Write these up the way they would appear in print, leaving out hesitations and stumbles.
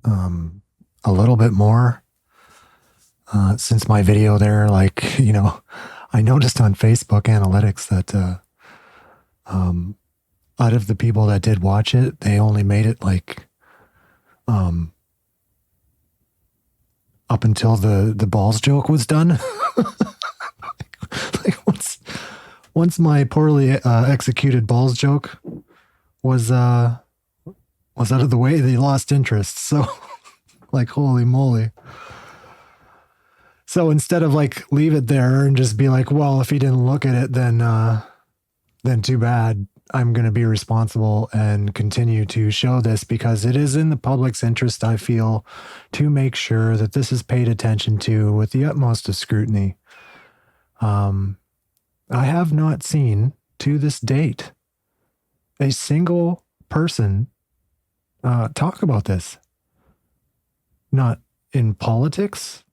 a little bit more since my video there. Like, I noticed on Facebook analytics that out of the people that did watch it, they only made it like up until the balls joke was done. Like once my poorly executed balls joke was out of the way, they lost interest. So like, holy moly. So instead of like leave it there and just be like, well, if he didn't look at it, then too bad. I'm going to be responsible and continue to show this because it is in the public's interest, I feel, to make sure that this is paid attention to with the utmost of scrutiny. I have not seen to this date a single person talk about this. Not in politics,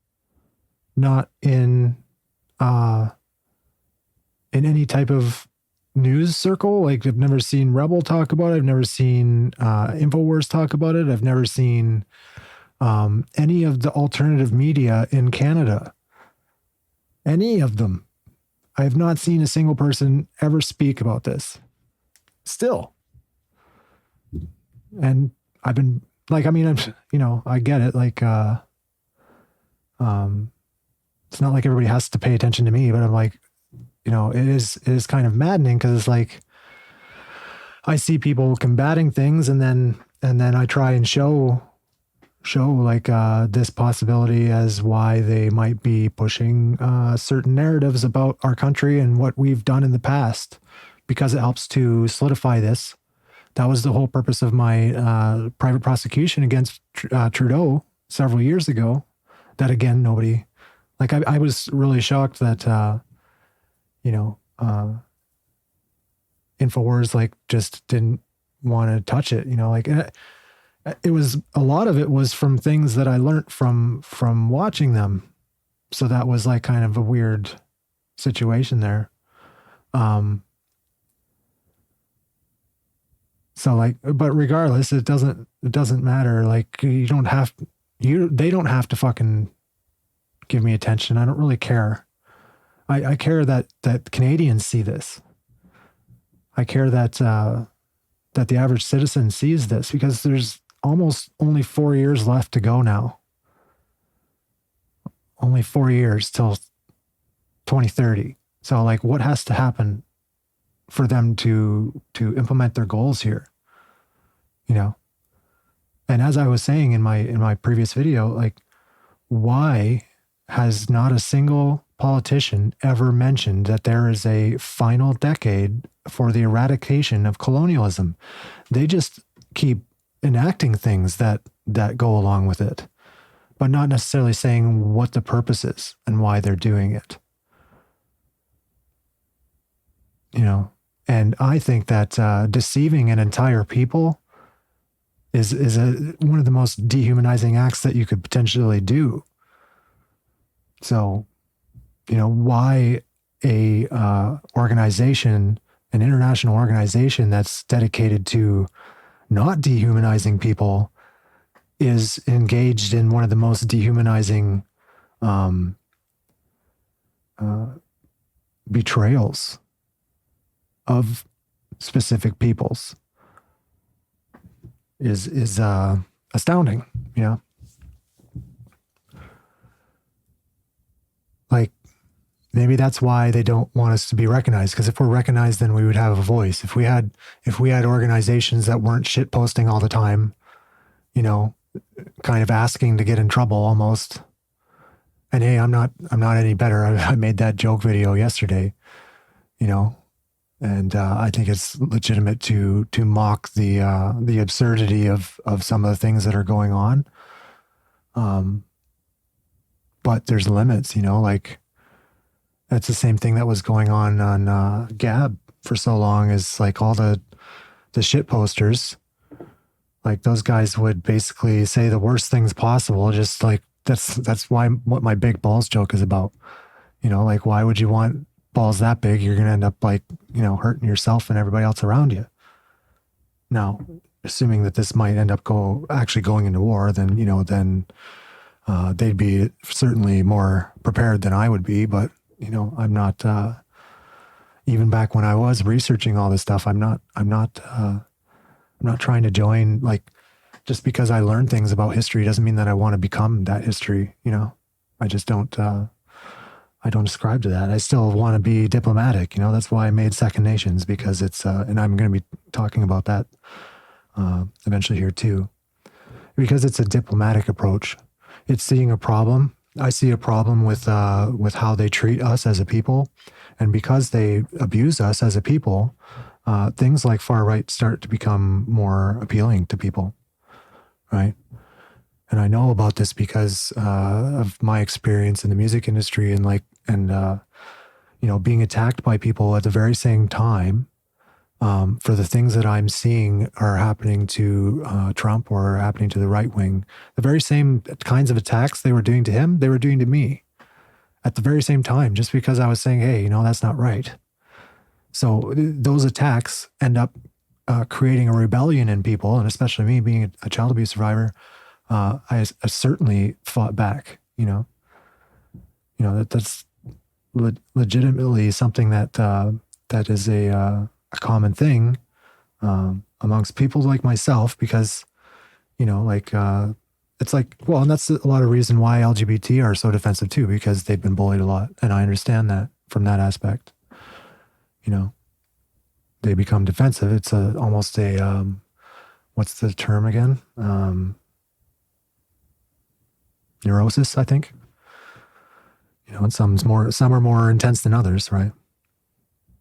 not in any type of news circle. Like, I've never seen Rebel talk about it. I've never seen InfoWars talk about it. I've never seen any of the alternative media in Canada. Any of them. I have not seen a single person ever speak about this. Still. And I've been like, I mean, I get it. Like, it's not like everybody has to pay attention to me, but I'm like, it is kind of maddening because it's like I see people combating things and then I try and show like this possibility as why they might be pushing certain narratives about our country and what we've done in the past because it helps to solidify this. That was the whole purpose of my private prosecution against Trudeau several years ago. That again, nobody, like I was really shocked that InfoWars like just didn't want to touch it, like it was, a lot of it was from things that I learned from watching them. So that was like kind of a weird situation there. So like, but regardless, it doesn't matter. Like they don't have to fucking give me attention. I don't really care. I care that Canadians see this. I care that the average citizen sees this because there's almost only 4 years left to go now. Only 4 years till 2030. So like, what has to happen for them to implement their goals here? And as I was saying in my previous video, like, why has not a single politician ever mentioned that there is a final decade for the eradication of colonialism? They just keep enacting things that go along with it, but not necessarily saying what the purpose is and why they're doing it. And I think that deceiving an entire people is one of the most dehumanizing acts that you could potentially do. So, why a organization, an international organization that's dedicated to not dehumanizing people, is engaged in one of the most dehumanizing betrayals of specific peoples is astounding. Like, maybe that's why they don't want us to be recognized, because if we're recognized, then we would have a voice. If we had organizations that weren't shit posting all the time, kind of asking to get in trouble almost. And hey, I'm not any better. I made that joke video yesterday, and I think it's legitimate to mock the absurdity of some of the things that are going on. But there's limits, like that's the same thing that was going on Gab for so long, is like all the shit posters. Like those guys would basically say the worst things possible. Just like, that's what my big balls joke is about. Like, why would you want balls that big? You're going to end up like, hurting yourself and everybody else around you. Now, assuming that this might end up actually going into war, then, then they'd be certainly more prepared than I would be. But, I'm not, even back when I was researching all this stuff, I'm not trying to join, like, just because I learn things about history doesn't mean that I want to become that history. I just don't, I don't ascribe to that. I still want to be diplomatic. That's why I made Second Nations, because it's, and I'm going to be talking about that eventually here too, because it's a diplomatic approach. It's seeing a problem. I see a problem with how they treat us as a people, and because they abuse us as a people, things like far right start to become more appealing to people, right? And I know about this because of my experience in the music industry, and being attacked by people at the very same time for the things that I'm seeing are happening to Trump or happening to the right wing. The very same kinds of attacks they were doing to him, they were doing to me at the very same time, just because I was saying, hey, that's not right. So those attacks end up creating a rebellion in people, and especially me being a child abuse survivor. I certainly fought back. That's legitimately something that is a common thing amongst people like myself, because it's like, well, and that's a lot of reason why LGBT are so defensive too, because they've been bullied a lot, and I understand that from that aspect. They become defensive. It's almost a what's the term again? Neurosis, I think. And some are more intense than others, right?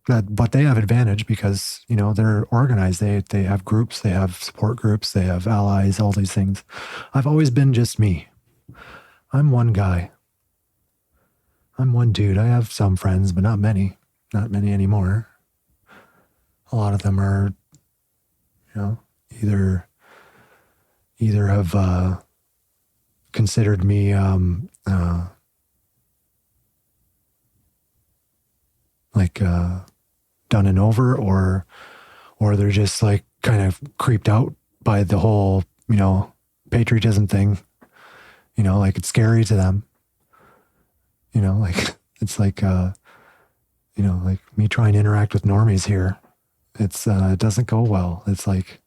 But they have advantage because, they're organized. They have groups, they have support groups, they have allies, all these things. I've always been just me. I'm one guy. I'm one dude. I have some friends, but not many anymore. A lot of them are, either have considered me done and over, or they're just like kind of creeped out by the whole patriotism thing. Like it's scary to them. Like it's like like me trying to interact with normies here. It's it doesn't go well. It's like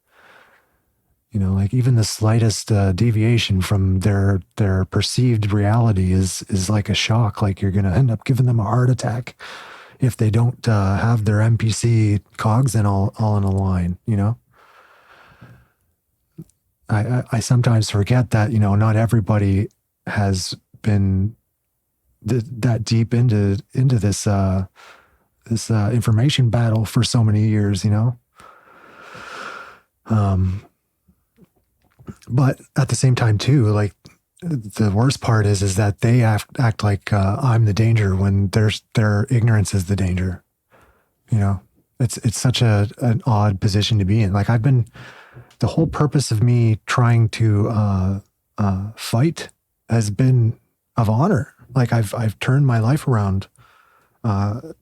like even the slightest deviation from their perceived reality is like a shock. Like you're gonna end up giving them a heart attack if they don't have their NPC cogs in all in a line. I sometimes forget that not everybody has been that deep into this this information battle for so many years. But at the same time too, like the worst part is that they act like I'm the danger when their ignorance is the danger. It's such an odd position to be in. Like the whole purpose of me trying to fight has been of honor. Like I've turned my life around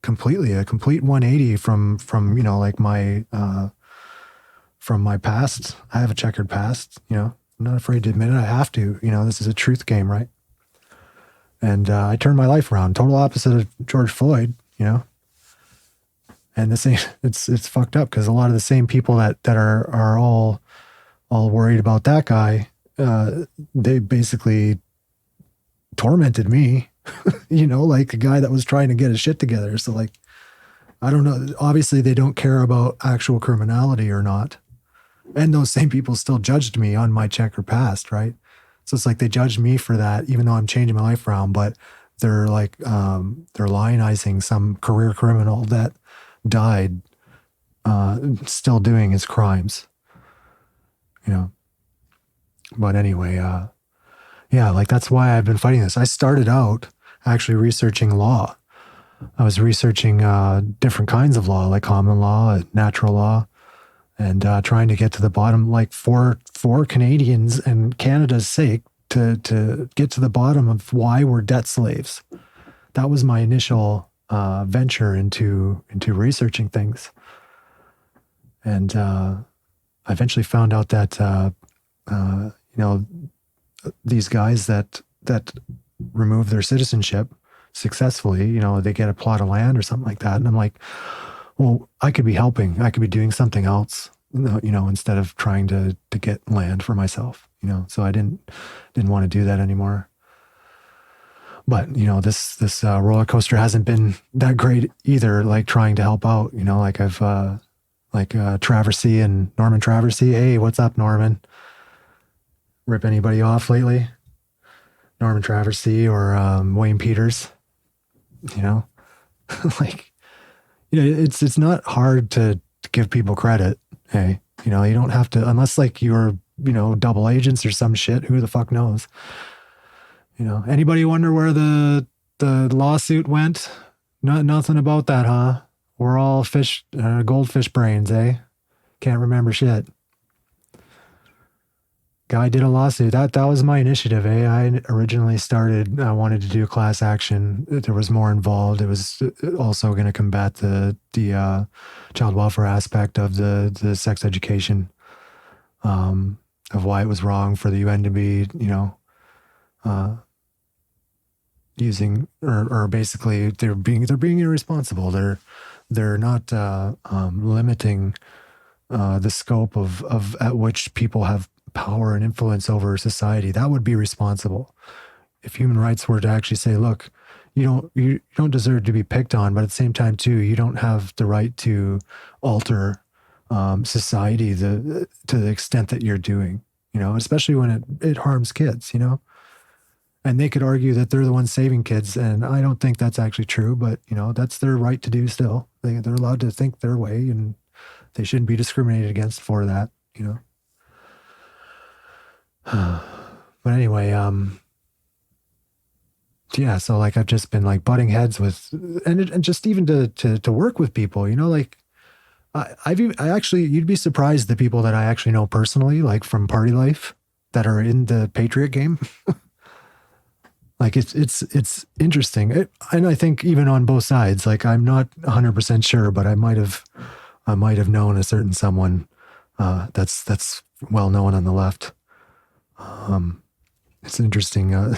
completely, a complete 180 from like my from my past. I have a checkered past. I'm not afraid to admit it. I have to. This is a truth game, right? And I turned my life around, total opposite of George Floyd. And the same, it's fucked up because a lot of the same people that are all worried about that guy, they basically tormented me, like a guy that was trying to get his shit together. So like, I don't know. Obviously they don't care about actual criminality or not. And those same people still judged me on my checker past, right? So it's like they judged me for that, even though I'm changing my life around, but they're like, they're lionizing some career criminal that died still doing his crimes, But anyway, yeah, like that's why I've been fighting this. I started out actually researching law. I was researching different kinds of law, like common law, natural law, and trying to get to the bottom, like for Canadians and Canada's sake, to get to the bottom of why we're debt slaves. That was my initial venture into researching things. And I eventually found out that, you know, these guys that remove their citizenship successfully, you know, they get a plot of land or something like that. And I'm like, well, I could be helping. I could be doing something else, you know, instead of trying to get land for myself, you know. So I didn't want to do that anymore. But you know, this roller coaster hasn't been that great either. Like trying to help out, you know, like I've Traversy and Norman Traversy. Hey, what's up, Norman? Rip anybody off lately? Norman Traversy or Wayne Peters? You know, like, you know, it's not hard to give people credit. Hey, you know, you don't have to, unless like you're, you know, double agents or some shit. Who the fuck knows? You know, anybody wonder where the lawsuit went? Nothing about that, huh? We're all goldfish brains, eh? Can't remember shit. Guy did a lawsuit. That was my initiative, eh? I originally started, I wanted to do class action. There was more involved. It was also going to combat the child welfare aspect of the sex education, of why it was wrong for the UN to be, you know, using or basically they're being irresponsible. They're not limiting the scope of at which people have power and influence over society. That would be responsible. If human rights were to actually say, look, you don't deserve to be picked on, but at the same time too, you don't have the right to alter society to the extent that you're doing, you know, especially when it harms kids, you know. And they could argue that they're the ones saving kids, and I don't think that's actually true. But you know, that's their right to do. Still, they're allowed to think their way, and they shouldn't be discriminated against for that. You know. But anyway, yeah. So like, I've just been like butting heads with, and just even to work with people. You know, like I actually, you'd be surprised the people that I actually know personally, like from party life, that are in the Patriot game. Like it's interesting. And I think even on both sides, like I'm not 100% sure, but I might have known a certain someone that's well known on the left. It's interesting.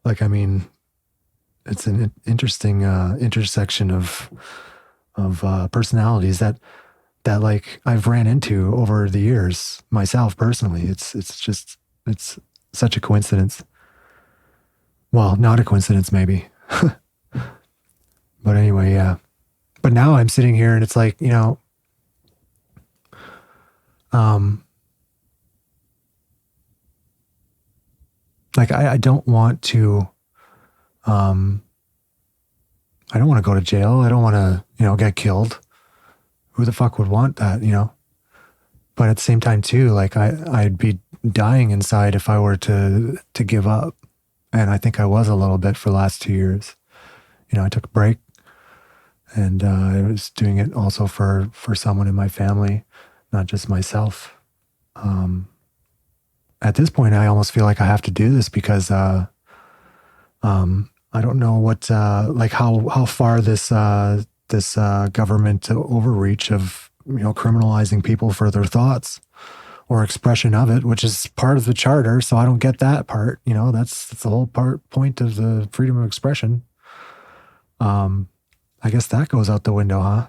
Like I mean, it's an interesting intersection of personalities that like I've ran into over the years myself personally. It's such a coincidence. Well, not a coincidence, maybe. But anyway, yeah. But now I'm sitting here and it's like, you know, like I don't want to, I don't want to go to jail. I don't want to, you know, get killed. Who the fuck would want that, you know? But at the same time too, like I'd be dying inside if I were to give up. And I think I was a little bit for the last 2 years. You know, I took a break, and I was doing it also for someone in my family, not just myself. At this point, I almost feel like I have to do this because I don't know what like how far this government overreach of, you know, criminalizing people for their thoughts or expression of it, which is part of the charter. So I don't get that part. You know, that's the whole point of the freedom of expression. I guess that goes out the window, huh?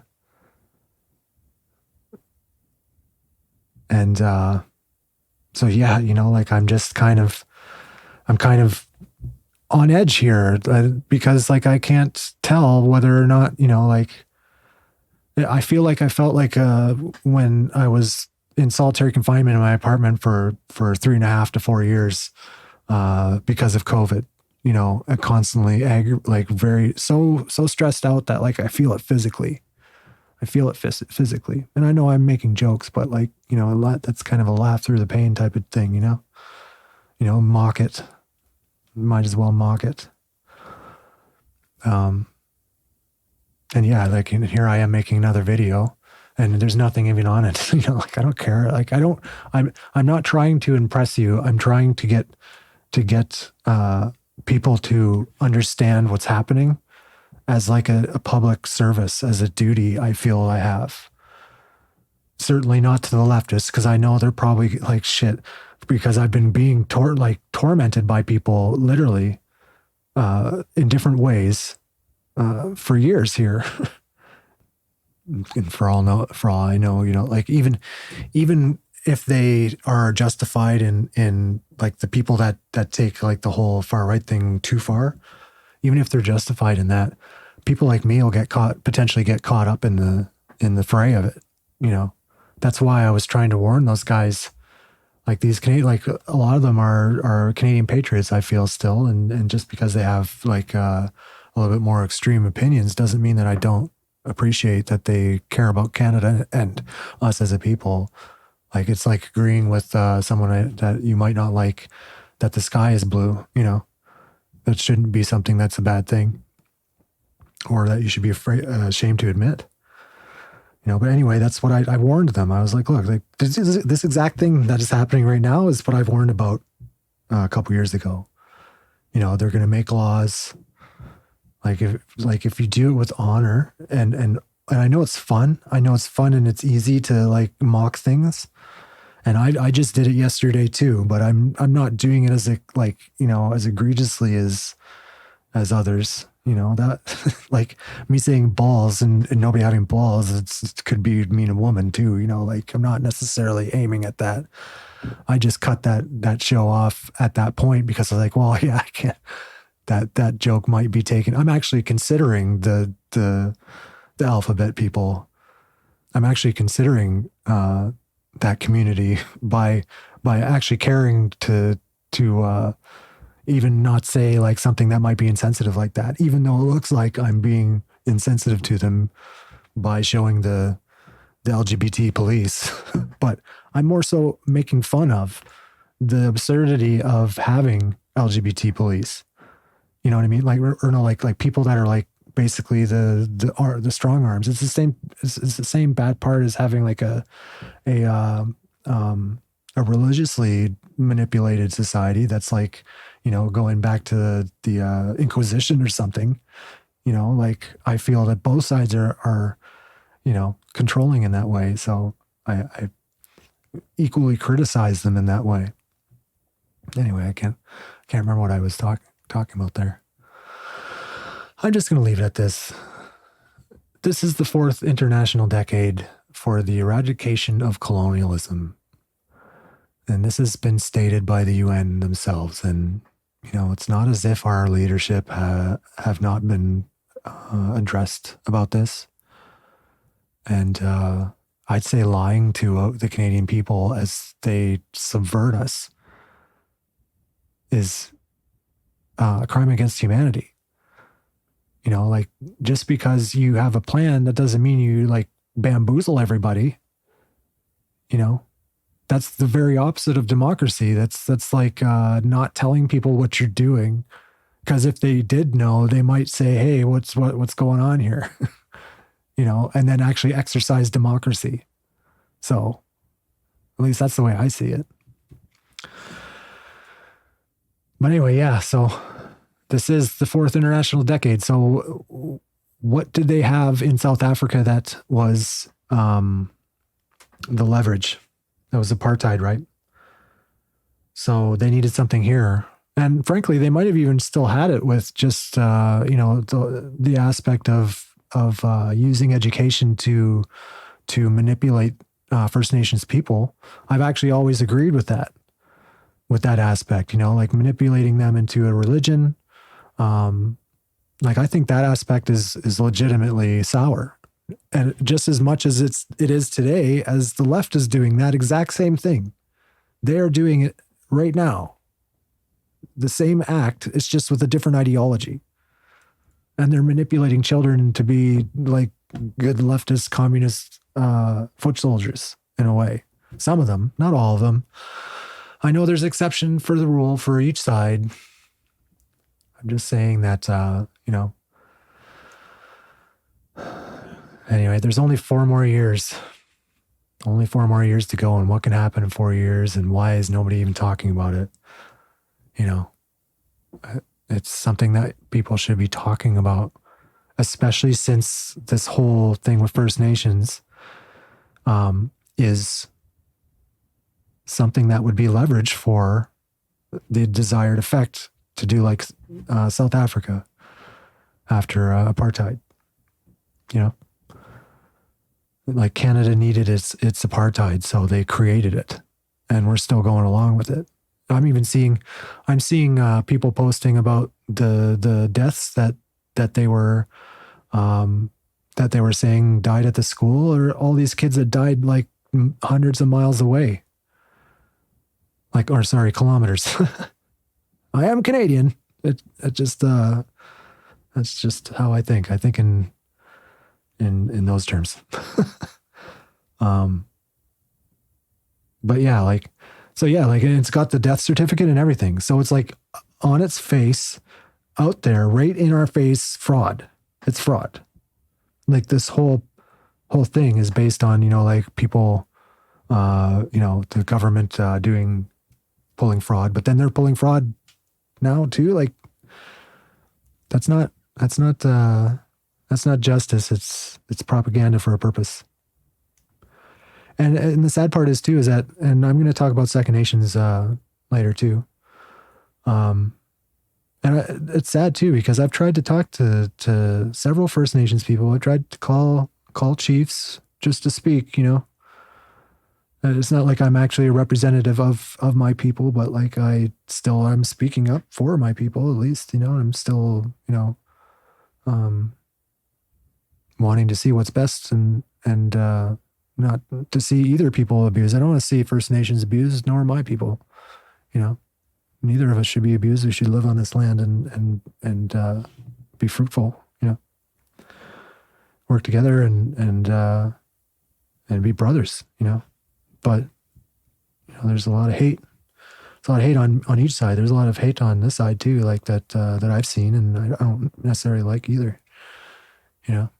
And so yeah, you know, like I'm kind of on edge here because like I can't tell whether or not, you know, like I feel like I felt like when I was in solitary confinement in my apartment for 3.5 to 4 years because of COVID, you know, constantly like very so stressed out that like I feel it physically. I feel it physically, and I know I'm making jokes, but like, you know, that's kind of a laugh through the pain type of thing, you know. You know, mock it. Might as well mock it. And yeah, like here I am making another video. And there's nothing even on it. You know, like I don't care. Like I'm not trying to impress you. I'm trying to get people to understand what's happening as like a public service, as a duty I feel I have. certainly not to the leftists, because I know they're probably like shit, because I've been being tormented by people literally in different ways for years here. And for all I know, like even if they are justified in like the people that take like the whole far right thing too far, even if they're justified in that, people like me will potentially get caught up in the fray of it. That's why I was trying to warn those guys. Like these Canadian, like a lot of them are Canadian patriots, I feel still. And just because they have like a little bit more extreme opinions doesn't mean that I don't appreciate that they care about Canada and us as a people. Like it's like agreeing with someone that you might not like, that the sky is blue, that shouldn't be something that's a bad thing, or that you should be ashamed to admit. But anyway, that's what I warned them. I was like, look, like this exact thing that is happening right now is what I've warned about a couple years ago. They're going to make laws. Like if you do it with honor and I know it's fun. I know it's fun and it's easy to like mock things. And I just did it yesterday too, but I'm not doing it as as egregiously as others. That like me saying balls and nobody having balls, it could be mean a woman too. Like I'm not necessarily aiming at that. I just cut that show off at that point because I was like, well, yeah, I can't. That joke might be taken. I'm actually considering the alphabet people. I'm actually considering that community by actually caring to even not say like something that might be insensitive like that, even though it looks like I'm being insensitive to them by showing the LGBT police. But I'm more so making fun of the absurdity of having LGBT police. You know what I mean? Like, or no, like people that are like basically the strong arms. It's the same. It's the same bad part as having like a religiously manipulated society that's like, going back to the Inquisition or something. Like I feel that both sides are controlling in that way. So I equally criticize them in that way. Anyway, I can't remember what I was talking about there. I'm just going to leave it at this. This is the 4th international decade for the eradication of colonialism. And this has been stated by the UN themselves. And, it's not as if our leadership have not been addressed about this. And I'd say lying to the Canadian people as they subvert us is a crime against humanity. Like just because you have a plan, that doesn't mean you like bamboozle everybody. That's the very opposite of democracy. That's like not telling people what you're doing, because if they did know, they might say, "Hey, what's going on here?" And then actually exercise democracy. So, at least that's the way I see it. But anyway, yeah. So this is the 4th international decade. So what did they have in South Africa that was the leverage? That was apartheid, right? So they needed something here. And frankly, they might have even still had it with just, the aspect of using education to manipulate First Nations people. I've actually always agreed with that aspect, like manipulating them into a religion. Like I think that aspect is legitimately sour. And just as much as it is today, as the left is doing that exact same thing. They are doing it right now. The same act, it's just with a different ideology. And they're manipulating children to be like good leftist, communist foot soldiers in a way. Some of them, not all of them. I know there's exception for the rule for each side. I'm just saying that, anyway, there's only 4 more years. Only 4 more years to go, and what can happen in 4 years, and why is nobody even talking about it? It's something that people should be talking about, especially since this whole thing with First Nations. is something that would be leveraged for the desired effect to do like South Africa after apartheid. You know, like Canada needed its apartheid, so they created it, and we're still going along with it. I'm seeing people posting about the deaths that they were saying died at the school, or all these kids that died like hundreds of miles away. Like, or sorry, kilometers. I am Canadian. It just that's just how I think. I think in those terms. But yeah, like, so yeah, like it's got the death certificate and everything. So it's like on its face, out there, right in our face, fraud. It's fraud. Like this whole thing is based on, you know, like people, you know, the government pulling fraud, but then they're pulling fraud now too. Like that's not justice. It's propaganda for a purpose. And the sad part is too, is that, and I'm going to talk about Second Nations later too. And it's sad too, because I've tried to talk to several First Nations people. I tried to call chiefs just to speak, you know. It's not like I'm actually a representative of my people, but like I'm speaking up for my people, at least, you know. I'm still, you know, wanting to see what's best and not to see either people abused. I don't want to see First Nations abused, nor my people, you know. Neither of us should be abused. We should live on this land and be fruitful, you know. Work together and be brothers, you know. But you know, there's a lot of hate. There's a lot of hate on each side. There's a lot of hate on this side too, like that I've seen, and I don't necessarily like either, you know.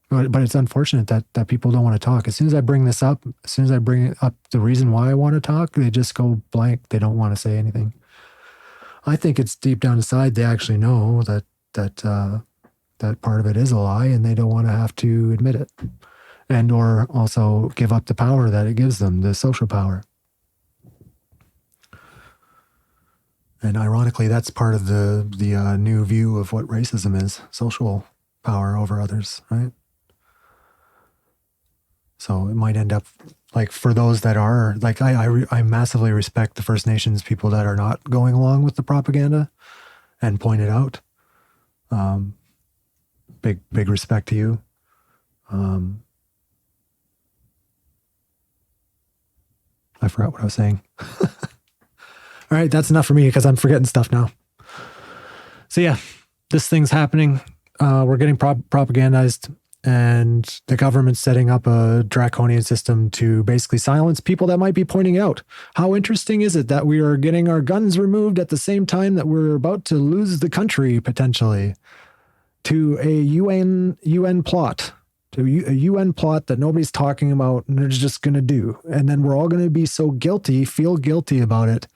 But it's unfortunate that people don't want to talk. As soon as I bring this up, as soon as I bring up the reason why I want to talk, they just go blank. They don't want to say anything. I think it's deep down inside they actually know that part of it is a lie, and they don't want to have to admit it, and or also give up the power that it gives them, the social power. And ironically, that's part of the new view of what racism is: social power over others, right? So it might end up like, for those that are like, I massively respect the First Nations people that are not going along with the propaganda and point it out. Big respect to you. I forgot what I was saying. All right, that's enough for me because I'm forgetting stuff now. So yeah, this thing's happening. We're getting propagandized. And the government's setting up a draconian system to basically silence people that might be pointing out. How interesting is it that we are getting our guns removed at the same time that we're about to lose the country potentially to a UN plot, to a UN plot that nobody's talking about and they're just going to do. And then we're all going to be so guilty, feel guilty about it,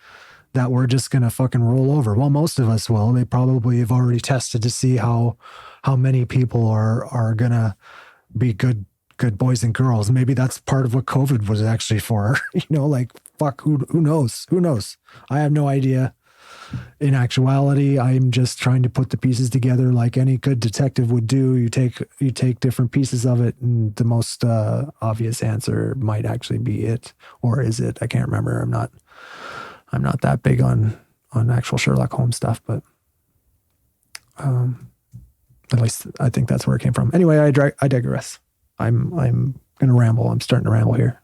that we're just going to fucking roll over. Well, most of us will. They probably have already tested to see how many people are going to be good boys and girls. Maybe that's part of what COVID was actually for. You know, like, fuck, who knows? Who knows? I have no idea. In actuality, I'm just trying to put the pieces together like any good detective would do. You take different pieces of it, and the most obvious answer might actually be it, or is it? I can't remember. I'm not that big on actual Sherlock Holmes stuff, but at least I think that's where it came from. Anyway, I digress. I'm going to ramble. I'm starting to ramble here.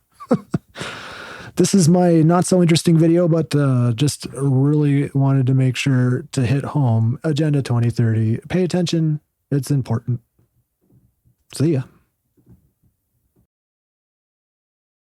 This is my not so interesting video, but just really wanted to make sure to hit home. Agenda 2030. Pay attention. It's important. See ya.